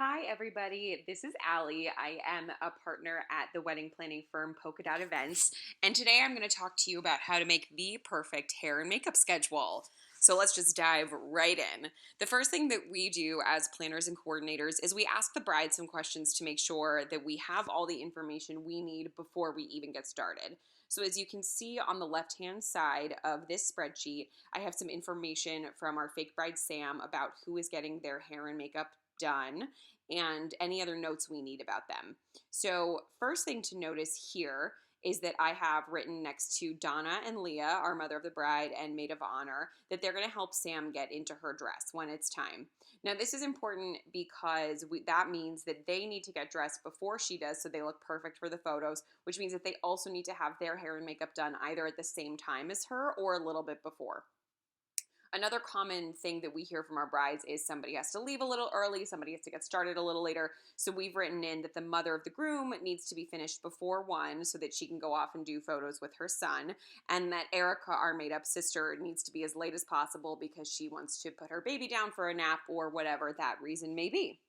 Hi, everybody. This is Allie. I am a partner at the wedding planning firm Polka Dot Events, and today I'm going to talk to you about how to make the perfect hair and makeup schedule. So let's just dive right in. The first thing that we do as planners and coordinators is we ask the bride some questions to make sure that we have all the information we need before we even get started. So as you can see on the left-hand side of this spreadsheet, I have some information from our fake bride Sam about who is getting their hair and makeup done and any other notes we need about them. So first thing to notice here is that I have written next to Donna and Leah, our mother of the bride and maid of honor, that they're going to help Sam get into her dress when it's time. Now this is important because that means that they need to get dressed before she does so they look perfect for the photos, which means that they also need to have their hair and makeup done either at the same time as her or a little bit before. Another common thing that we hear from our brides is somebody has to leave a little early, somebody has to get started a little later. So we've written in that the mother of the groom needs to be finished before 1 so that she can go off and do photos with her son, and that Erica, our made-up sister, needs to be as late as possible because she wants to put her baby down for a nap or whatever that reason may be.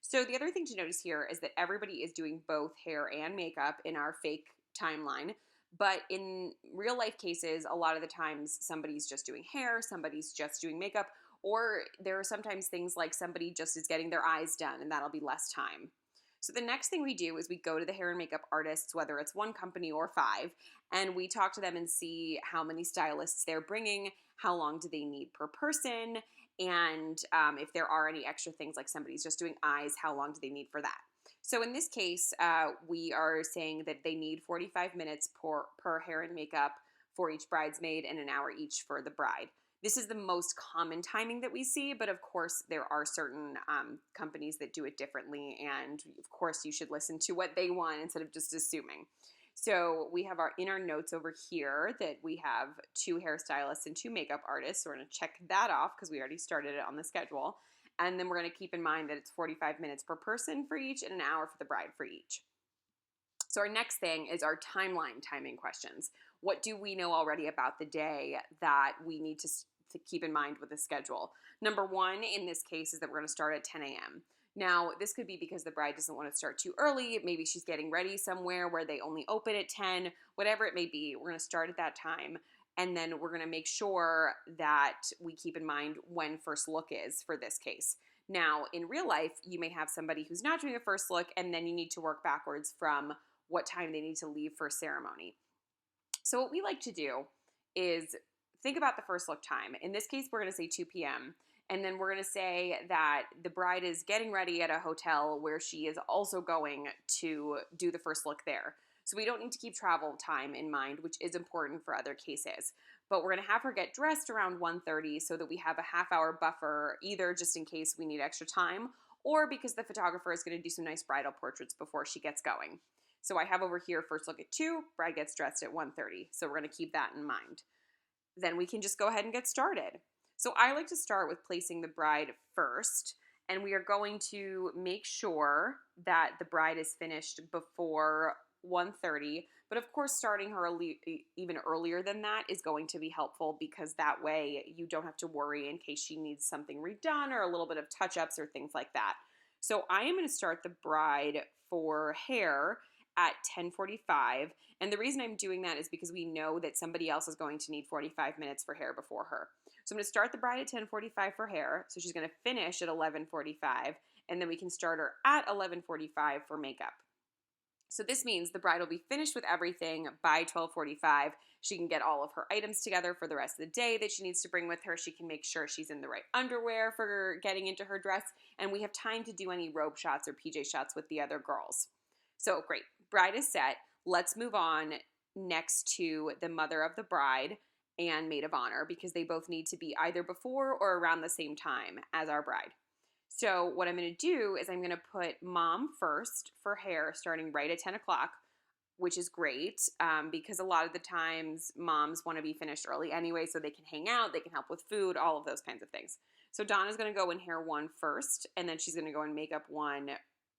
So the other thing to notice here is that everybody is doing both hair and makeup in our fake timeline. But in real life cases, a lot of the times somebody's just doing hair, somebody's just doing makeup, or there are sometimes things like somebody just is getting their eyes done and that'll be less time. So the next thing we do is we go to the hair and makeup artists, whether it's one company or 5, and we talk to them and see how many stylists they're bringing, how long do they need per person, and if there are any extra things like somebody's just doing eyes, how long do they need for that? So in this case, we are saying that they need 45 minutes per hair and makeup for each bridesmaid and an hour each for the bride. This is the most common timing that we see, but of course there are certain companies that do it differently, and of course you should listen to what they want instead of just assuming. So we have in our notes over here that we have 2 hairstylists and 2 makeup artists. So we're going to check that off because we already started it on the schedule. And then we're going to keep in mind that it's 45 minutes per person for each and an hour for the bride for each. So our next thing is our timeline timing questions. What do we know already about the day that we need to keep in mind with the schedule? Number 1 in this case is that we're going to start at 10 a.m. Now, this could be because the bride doesn't want to start too early. Maybe she's getting ready somewhere where they only open at 10, whatever it may be. We're going to start at that time. And then we're going to make sure that we keep in mind when first look is for this case. Now, in real life, you may have somebody who's not doing a first look, and then you need to work backwards from what time they need to leave for ceremony. So what we like to do is think about the first look time. In this case, we're going to say 2 p.m. And then we're going to say that the bride is getting ready at a hotel where she is also going to do the first look there. So we don't need to keep travel time in mind, which is important for other cases. But we're going to have her get dressed around 1:30 so that we have a half-hour buffer, either just in case we need extra time or because the photographer is going to do some nice bridal portraits before she gets going. So I have over here first look at 2, bride gets dressed at 1:30. So we're going to keep that in mind. Then we can just go ahead and get started. So I like to start with placing the bride first, and we are going to make sure that the bride is finished before 1:30, but of course starting her even earlier than that is going to be helpful because that way you don't have to worry in case she needs something redone or a little bit of touch-ups or things like that. So I am going to start the bride for hair at 10:45, and the reason I'm doing that is because we know that somebody else is going to need 45 minutes for hair before her. So I'm going to start the bride at 10:45 for hair, so she's going to finish at 11:45, and then we can start her at 11:45 for makeup. So this means the bride will be finished with everything by 12:45. She can get all of her items together for the rest of the day that she needs to bring with her. She can make sure she's in the right underwear for getting into her dress, and we have time to do any robe shots or PJ shots with the other girls. So great, bride is set. Let's move on next to the mother of the bride and maid of honor because they both need to be either before or around the same time as our bride. So what I'm going to do is I'm going to put mom first for hair starting right at 10 o'clock, which is great because a lot of the times moms want to be finished early anyway so they can hang out, they can help with food, all of those kinds of things. So Donna's going to go in hair 1 first, and then she's going to go in makeup 1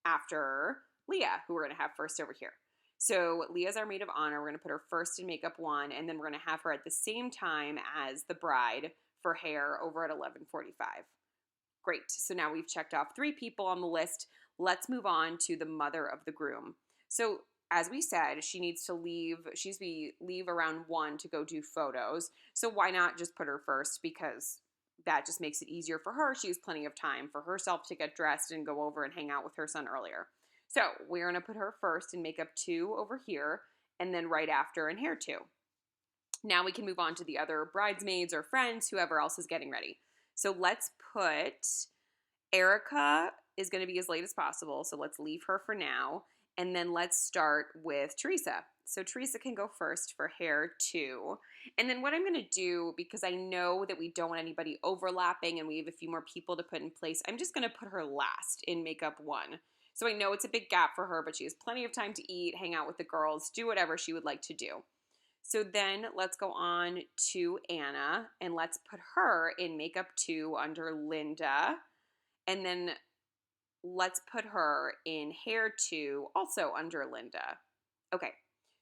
after Leah, who we're going to have first over here. So Leah's our maid of honor. We're going to put her first in makeup 1, and then we're going to have her at the same time as the bride for hair over at 11:45. Great. So now we've checked off 3 people on the list. Let's move on to the mother of the groom. So as we said, she needs to leave around 1 to go do photos. So why not just put her first, because that just makes it easier for her. She has plenty of time for herself to get dressed and go over and hang out with her son earlier. So we're going to put her first in makeup 2 over here, and then right after in hair 2. Now we can move on to the other bridesmaids or friends, whoever else is getting ready. So let's put Erica is going to be as late as possible, so let's leave her for now. And then let's start with Teresa. So Teresa can go first for hair 2. And then what I'm going to do, because I know that we don't want anybody overlapping and we have a few more people to put in place, I'm just going to put her last in makeup 1. So I know it's a big gap for her, but she has plenty of time to eat, hang out with the girls, do whatever she would like to do. So then let's go on to Anna, and let's put her in makeup 2 under Linda. And then let's put her in hair 2 also under Linda. Okay,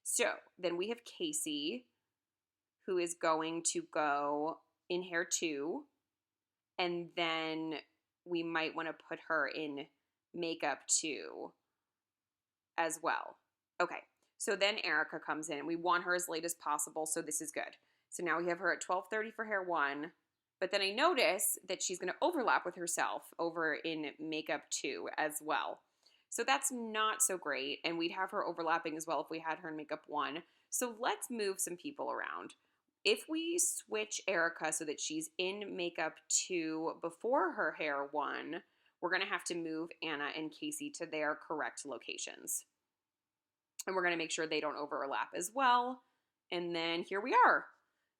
so then we have Casey, who is going to go in hair 2. And then we might want to put her in makeup 2 as well. Okay, so then Erica comes in. We want her as late as possible, so this is good. So now we have her at 12:30 for hair 1. But then I notice that she's going to overlap with herself over in makeup 2 as well. So that's not so great, and we'd have her overlapping as well if we had her in makeup 1. So let's move some people around. If we switch Erica so that she's in makeup 2 before her hair 1, we're going to have to move Anna and Casey to their correct locations. And we're going to make sure they don't overlap as well. And then here we are.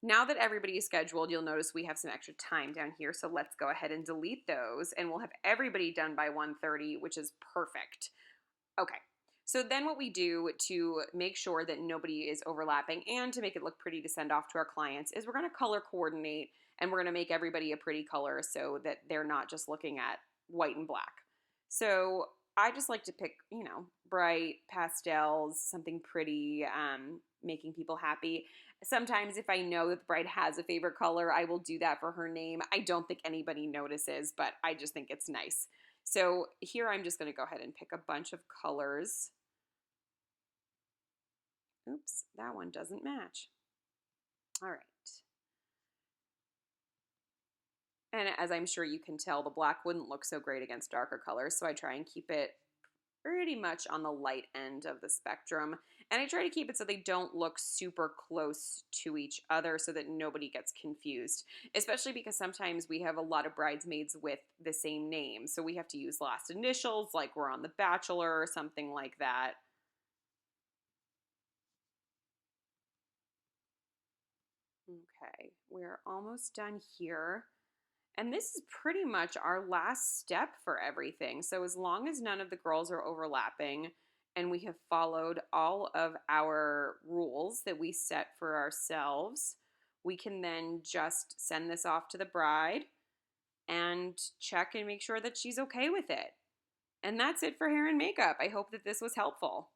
Now that everybody is scheduled, you'll notice we have some extra time down here, so let's go ahead and delete those, and we'll have everybody done by 1:30, which is perfect. Okay, so then what we do to make sure that nobody is overlapping and to make it look pretty to send off to our clients is we're going to color coordinate, and we're going to make everybody a pretty color so that they're not just looking at white and black. So I just like to pick, bright pastels, something pretty, making people happy. Sometimes if I know that the bride has a favorite color, I will do that for her name. I don't think anybody notices, but I just think it's nice. So here I'm just going to go ahead and pick a bunch of colors. Oops, that one doesn't match. All right. And as I'm sure you can tell, the black wouldn't look so great against darker colors, so I try and keep it pretty much on the light end of the spectrum. And I try to keep it so they don't look super close to each other so that nobody gets confused, especially because sometimes we have a lot of bridesmaids with the same name. So we have to use last initials like we're on The Bachelor or something like that. Okay, we're almost done here. And this is pretty much our last step for everything. So as long as none of the girls are overlapping and we have followed all of our rules that we set for ourselves, we can then just send this off to the bride and check and make sure that she's okay with it. And that's it for hair and makeup. I hope that this was helpful.